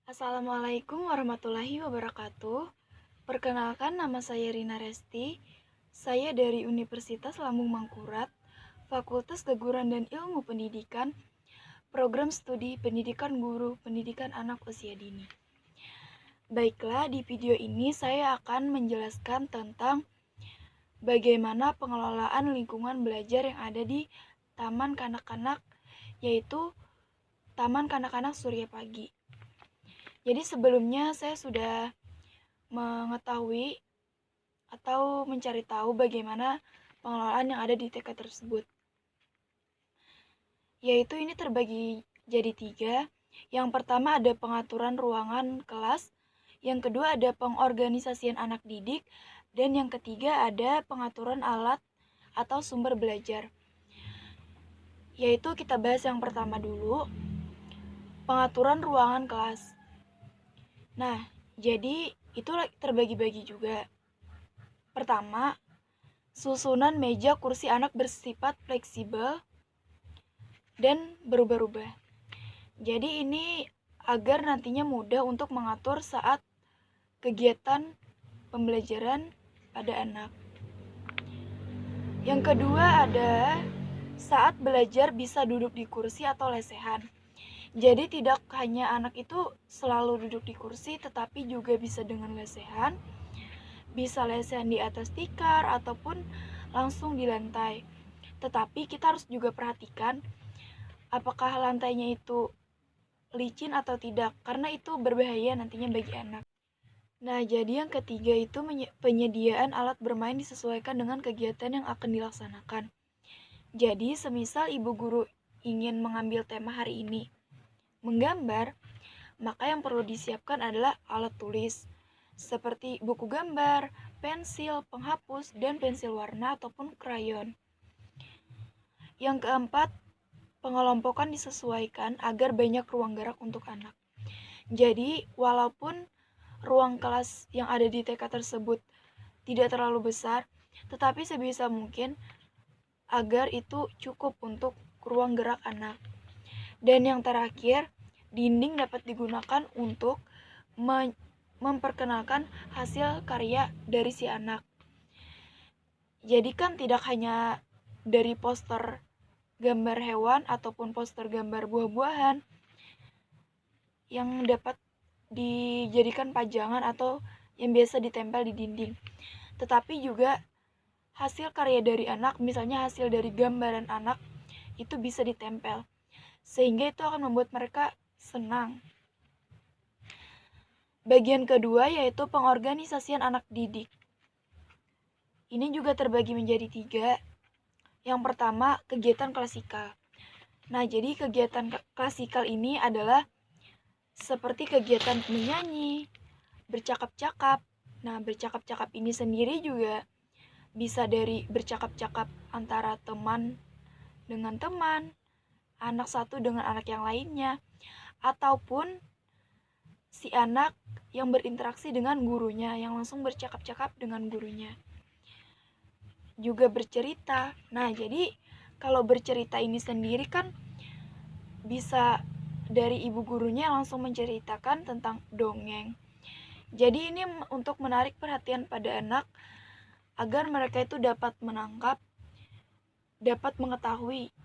Assalamualaikum warahmatullahi wabarakatuh. Perkenalkan, nama saya Rina Resti. Saya dari Universitas Lambung Mangkurat, Fakultas Keguruan dan Ilmu Pendidikan, Program Studi Pendidikan Guru Pendidikan Anak Usia Dini. Baiklah, di video ini saya akan menjelaskan tentang bagaimana pengelolaan lingkungan belajar yang ada di Taman Kanak-Kanak, yaitu Taman Kanak-Kanak Surya Pagi. Jadi sebelumnya saya sudah mengetahui atau mencari tahu bagaimana pengelolaan yang ada di TK tersebut. Yaitu ini terbagi jadi 3. Yang pertama ada pengaturan ruangan kelas, yang kedua ada pengorganisasian anak didik, dan yang ketiga ada pengaturan alat atau sumber belajar. Yaitu kita bahas yang pertama dulu, pengaturan ruangan kelas. Nah, jadi itu terbagi-bagi juga. Pertama, susunan meja kursi anak bersifat fleksibel dan berubah-ubah. Jadi ini agar nantinya mudah untuk mengatur saat kegiatan pembelajaran pada anak. Yang kedua ada saat belajar bisa duduk di kursi atau lesehan. Jadi tidak hanya anak itu selalu duduk di kursi, tetapi juga bisa dengan lesehan. Bisa lesehan di atas tikar ataupun langsung di lantai. Tetapi kita harus juga perhatikan apakah lantainya itu licin atau tidak, karena itu berbahaya nantinya bagi anak. Nah, jadi yang ketiga itu penyediaan alat bermain disesuaikan dengan kegiatan yang akan dilaksanakan. Jadi, semisal ibu guru ingin mengambil tema hari ini, menggambar, maka yang perlu disiapkan adalah alat tulis, seperti buku gambar, pensil, penghapus, dan pensil warna ataupun krayon. Yang keempat, pengelompokan disesuaikan agar banyak ruang gerak untuk anak. Jadi, walaupun ruang kelas yang ada di TK tersebut tidak terlalu besar, tetapi sebisa mungkin agar itu cukup untuk ruang gerak anak. Dan yang terakhir, dinding dapat digunakan untuk memperkenalkan hasil karya dari si anak. Jadi kan tidak hanya dari poster gambar hewan ataupun poster gambar buah-buahan yang dapat dijadikan pajangan atau yang biasa ditempel di dinding, tetapi juga hasil karya dari anak, misalnya hasil dari gambaran anak, itu bisa ditempel, sehingga itu akan membuat mereka senang. Bagian kedua yaitu pengorganisasian anak didik. Ini juga terbagi menjadi 3. Yang pertama, kegiatan klasikal. Nah, jadi kegiatan klasikal ini adalah seperti kegiatan menyanyi, bercakap-cakap. Nah, bercakap-cakap ini sendiri juga bisa dari bercakap-cakap antara teman dengan teman, anak satu dengan anak yang lainnya, ataupun si anak yang berinteraksi dengan gurunya, yang langsung bercakap-cakap dengan gurunya. Juga bercerita. Nah, jadi kalau bercerita ini sendiri kan bisa dari ibu gurunya langsung menceritakan tentang dongeng. Jadi ini untuk menarik perhatian pada anak agar mereka itu dapat menangkap, dapat mengetahui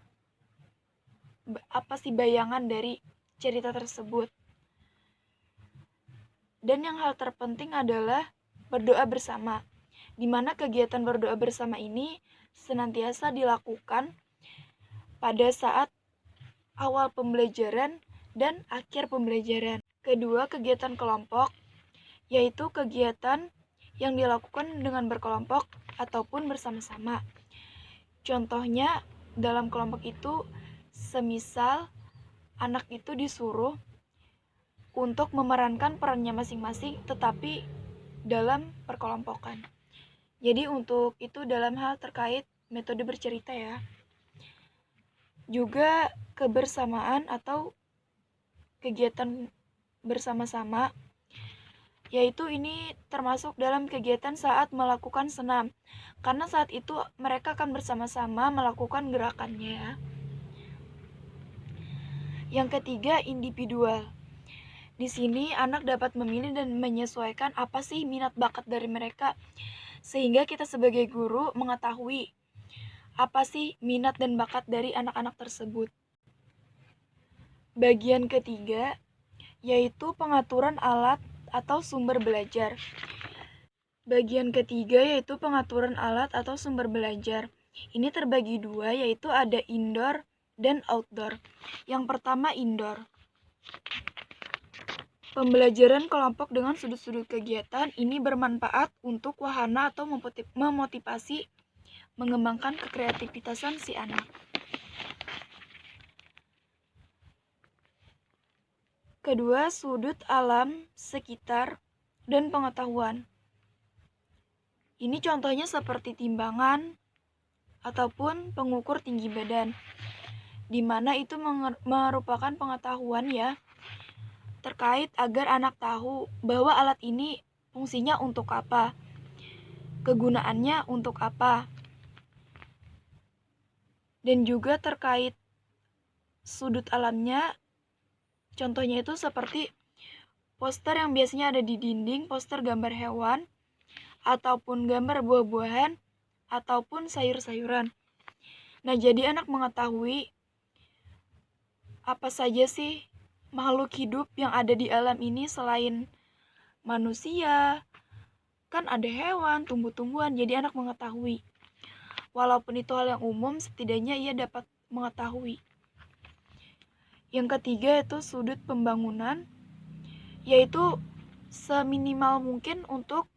apa sih bayangan dari cerita tersebut. Dan yang hal terpenting adalah berdoa bersama, di mana kegiatan berdoa bersama ini senantiasa dilakukan pada saat awal pembelajaran dan akhir pembelajaran. Kedua, kegiatan kelompok, yaitu kegiatan yang dilakukan dengan berkelompok ataupun bersama-sama. Contohnya, dalam kelompok itu, semisal anak itu disuruh untuk memerankan perannya masing-masing, tetapi dalam perkelompokan. Jadi untuk itu dalam hal terkait metode bercerita ya. Juga kebersamaan atau kegiatan bersama-sama, yaitu ini termasuk dalam kegiatan saat melakukan senam, karena saat itu mereka akan bersama-sama melakukan gerakannya ya. Yang ketiga, individual. Di sini anak dapat memilih dan menyesuaikan apa sih minat bakat dari mereka, sehingga kita sebagai guru mengetahui apa sih minat dan bakat dari anak-anak tersebut. Bagian ketiga yaitu pengaturan alat atau sumber belajar. Bagian ketiga yaitu pengaturan alat atau sumber belajar. Ini terbagi dua, yaitu ada indoor dan outdoor. Yang pertama indoor. Pembelajaran kelompok dengan sudut-sudut kegiatan ini bermanfaat untuk wahana atau memotivasi mengembangkan kekreativitasan si anak. Kedua, sudut alam sekitar dan pengetahuan. Ini contohnya seperti timbangan ataupun pengukur tinggi badan, di mana itu merupakan pengetahuan ya, terkait agar anak tahu bahwa alat ini fungsinya untuk apa, kegunaannya untuk apa, dan juga terkait sudut alamnya, contohnya itu seperti poster yang biasanya ada di dinding, poster gambar hewan, ataupun gambar buah-buahan, ataupun sayur-sayuran. Nah, jadi anak mengetahui apa saja sih makhluk hidup yang ada di alam ini selain manusia. Kan ada hewan, tumbuh-tumbuhan, jadi anak mengetahui. Walaupun itu hal yang umum, setidaknya ia dapat mengetahui. Yang ketiga itu sudut pembangunan, yaitu seminimal mungkin untuk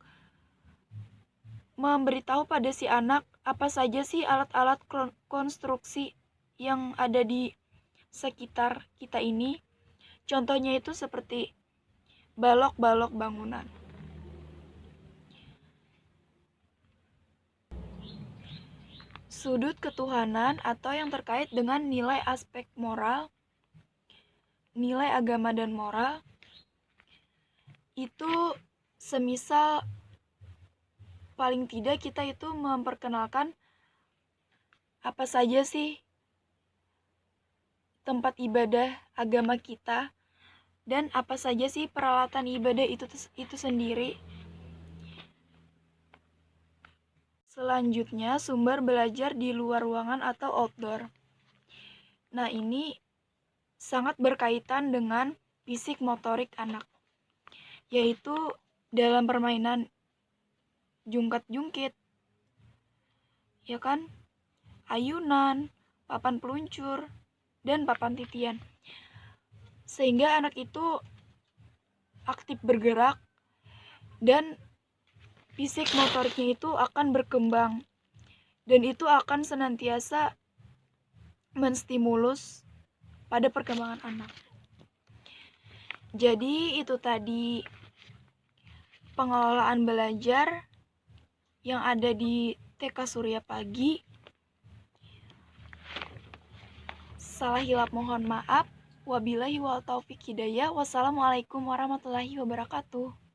memberitahu pada si anak apa saja sih alat-alat konstruksi yang ada di sekitar kita ini. Contohnya itu seperti balok-balok bangunan. Sudut ketuhanan atau yang terkait dengan nilai aspek moral, nilai agama dan moral, itu semisal paling tidak kita itu memperkenalkan apa saja sih tempat ibadah agama kita, dan apa saja sih peralatan ibadah itu sendiri. Selanjutnya, sumber belajar di luar ruangan atau outdoor. Nah, ini sangat berkaitan dengan fisik motorik anak, yaitu dalam permainan jungkat-jungkit, ya kan? Ayunan, papan peluncur, dan papan titian. Sehingga anak itu aktif bergerak dan fisik motoriknya itu akan berkembang, dan itu akan senantiasa menstimulus pada perkembangan anak. Jadi itu tadi pengelolaan belajar yang ada di TK Surya Pagi. Salah hilap mohon maaf. Wabillahi wal taufiq hidayah. Wassalamualaikum warahmatullahi wabarakatuh.